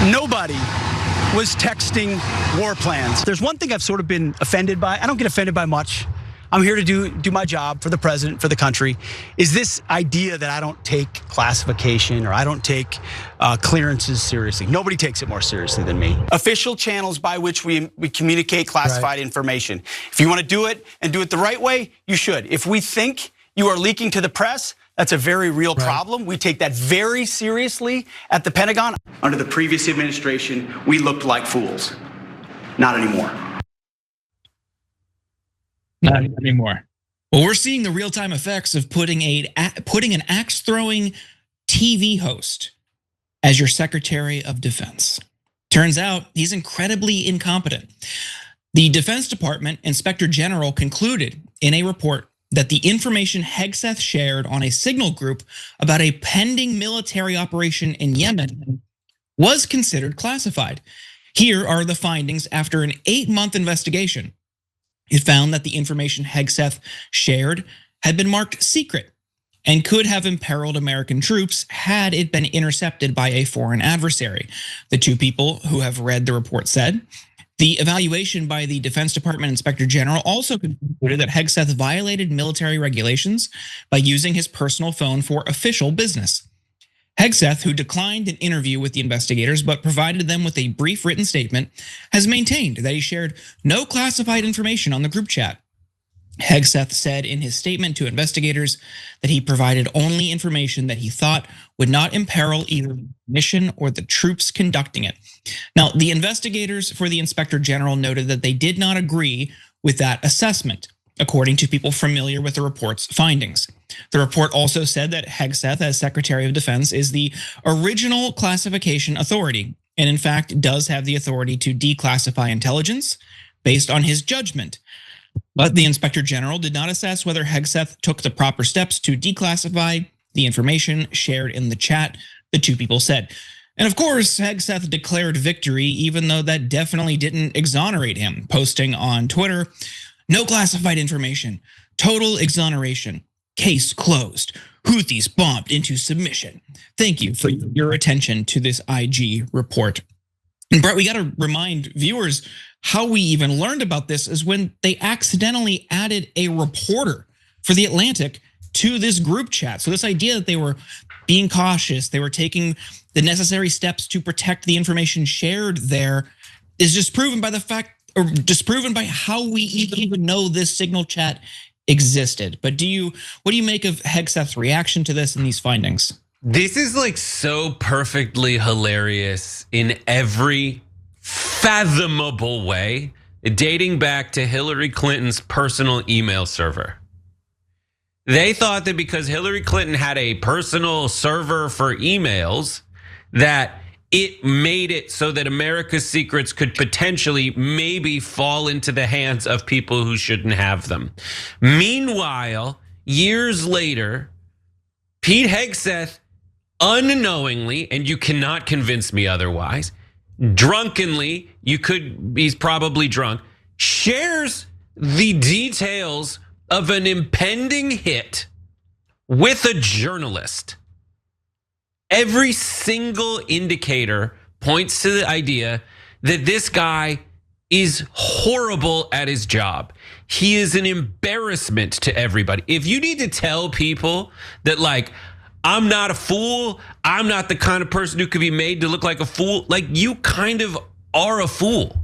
Nobody was texting war plans. There's one thing I've sort of been offended by. I don't get offended by much. I'm here to do my job for the president, for the country, is this idea that I don't take classification or I don't take clearances seriously. Nobody takes it more seriously than me. Official channels by which we communicate classified information. If you want to do it and do it the right way, you should. If we think you are leaking to the press, that's a very real problem. We take that very seriously at the Pentagon. Under the previous administration, we looked like fools. Not anymore. Not anymore. Well, we're seeing the real-time effects of putting an axe-throwing TV host as your Secretary of Defense. Turns out he's incredibly incompetent. The Defense Department Inspector General concluded in a report that the information Hegseth shared on a signal group about a pending military operation in Yemen was considered classified. Here are the findings after an 8-month investigation. It found that the information Hegseth shared had been marked secret and could have imperiled American troops had it been intercepted by a foreign adversary. The two people who have read the report said. The evaluation by the Defense Department Inspector General also concluded that Hegseth violated military regulations by using his personal phone for official business. Hegseth, who declined an interview with the investigators but provided them with a brief written statement, has maintained that he shared no classified information on the group chat. Hegseth said in his statement to investigators that he provided only information that he thought would not imperil either the mission or the troops conducting it. Now, the investigators for the Inspector General noted that they did not agree with that assessment, according to people familiar with the report's findings. The report also said that Hegseth, as Secretary of Defense, is the original classification authority, and in fact does have the authority to declassify intelligence based on his judgment. But the Inspector General did not assess whether Hegseth took the proper steps to declassify the information shared in the chat, the two people said. And of course, Hegseth declared victory, even though that definitely didn't exonerate him, posting on Twitter, "No classified information, total exoneration, case closed. Houthis bombed into submission. Thank you for your attention to this IG report." And Brett, we got to remind viewers how we even learned about this is when they accidentally added a reporter for The Atlantic to this group chat. So this idea that they were being cautious, they were taking the necessary steps to protect the information shared there is disproven by the fact, or disproven by how we even know this signal chat existed. But what do you make of Hegseth's reaction to this and these findings? This is like so perfectly hilarious in every fathomable way, dating back to Hillary Clinton's personal email server. They thought that because Hillary Clinton had a personal server for emails, that it made it so that America's secrets could potentially maybe fall into the hands of people who shouldn't have them. Meanwhile, years later, Pete Hegseth unknowingly, and you cannot convince me otherwise, drunkenly, he's probably drunk, shares the details of an impending hit with a journalist. Every single indicator points to the idea that this guy is horrible at his job. He is an embarrassment to everybody. If you need to tell people that, like, I'm not a fool, I'm not the kind of person who could be made to look like a fool, like, you kind of are a fool.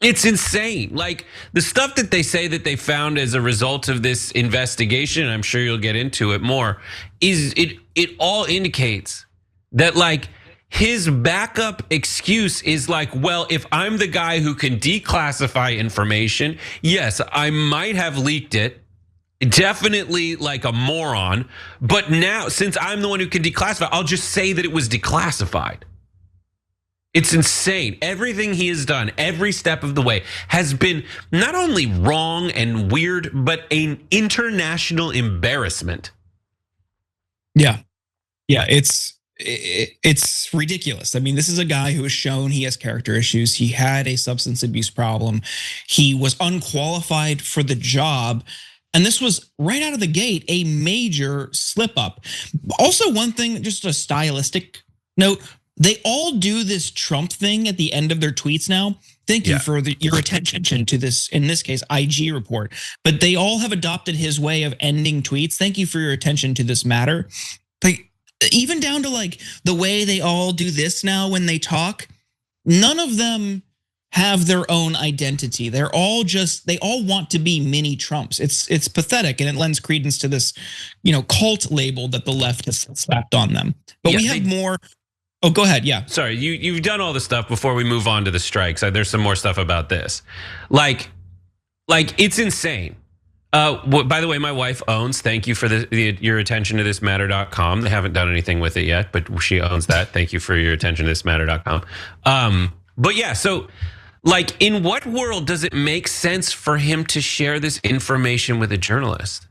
It's insane. Like, the stuff that they say that they found as a result of this investigation, I'm sure you'll get into it more, is it all indicates that, like, his backup excuse is like, well, if I'm the guy who can declassify information, yes, I might have leaked it. Definitely like a moron, but now since I'm the one who can declassify, I'll just say that it was declassified. It's insane. Everything he has done, every step of the way, has been not only wrong and weird, but an international embarrassment. Yeah, it's ridiculous. I mean, this is a guy who has shown he has character issues. He had a substance abuse problem. He was unqualified for the job. And this was right out of the gate, a major slip up. Also, one thing, just a stylistic note, They all do this Trump thing at the end of their tweets now. Thank you for your attention to this, in this case, IG report. But they all have adopted his way of ending tweets. Thank you for your attention to this matter. Like, even down to like the way they all do this now when they talk, none of them have their own identity. They're all they all want to be mini Trumps. It's pathetic, and it lends credence to this, cult label that the left has slapped on them. But we have more. Oh, go ahead. Yeah. Sorry, you've done all the stuff before we move on to the strikes. There's some more stuff about this. Like it's insane. By the way, my wife owns, thank you for your attention to this matter.com. They haven't done anything with it yet, but she owns that. Thank you for your attention to this matter.com. But yeah, so like in what world does it make sense for him to share this information with a journalist?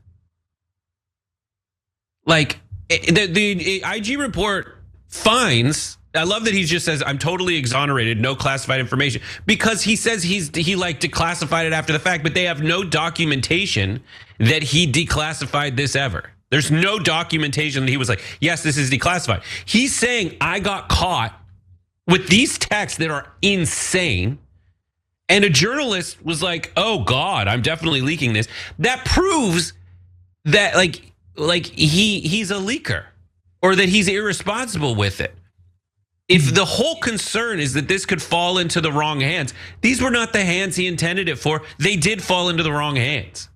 Like the IG report finds, I love that he just says, I'm totally exonerated, no classified information, because he says he like declassified it after the fact, but they have no documentation that he declassified this ever. There's no documentation that he was like, yes, this is declassified. He's saying I got caught with these texts that are insane. And a journalist was like, oh God, I'm definitely leaking this. That proves that like he's a leaker, or that he's irresponsible with it. If the whole concern is that this could fall into the wrong hands, these were not the hands he intended it for. They did fall into the wrong hands.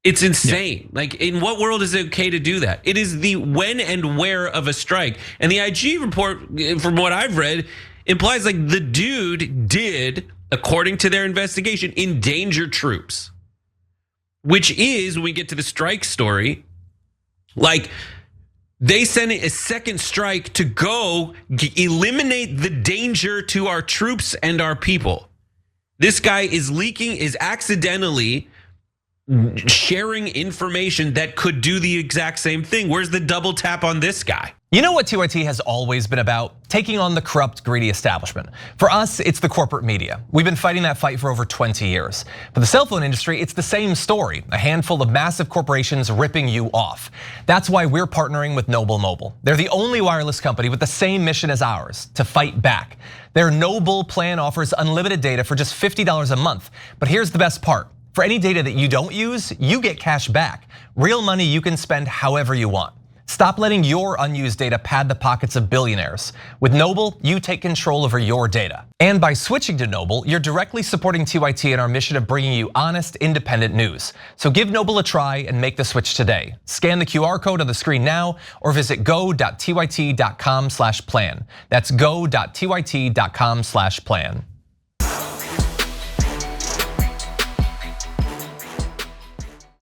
It's insane. Yeah. Like, in what world is it okay to do that? It is the when and where of a strike. And the IG report, from what I've read, implies like the dude did, according to their investigation, endanger troops. Which is, when we get to the strike story, like, they sent a second strike to go eliminate the danger to our troops and our people. This guy is accidentally sharing information that could do the exact same thing. Where's the double tap on this guy? You know what TYT has always been about? Taking on the corrupt, greedy establishment. For us, it's the corporate media. We've been fighting that fight for over 20 years. For the cell phone industry, it's the same story. A handful of massive corporations ripping you off. That's why we're partnering with Noble Mobile. They're the only wireless company with the same mission as ours, to fight back. Their Noble plan offers unlimited data for just $50 a month. But here's the best part. For any data that you don't use, you get cash back. Real money you can spend however you want. Stop letting your unused data pad the pockets of billionaires. With Noble, you take control over your data. And by switching to Noble, you're directly supporting TYT in our mission of bringing you honest, independent news. So give Noble a try and make the switch today. Scan the QR code on the screen now, or visit go.tyt.com/plan. That's go.tyt.com/plan.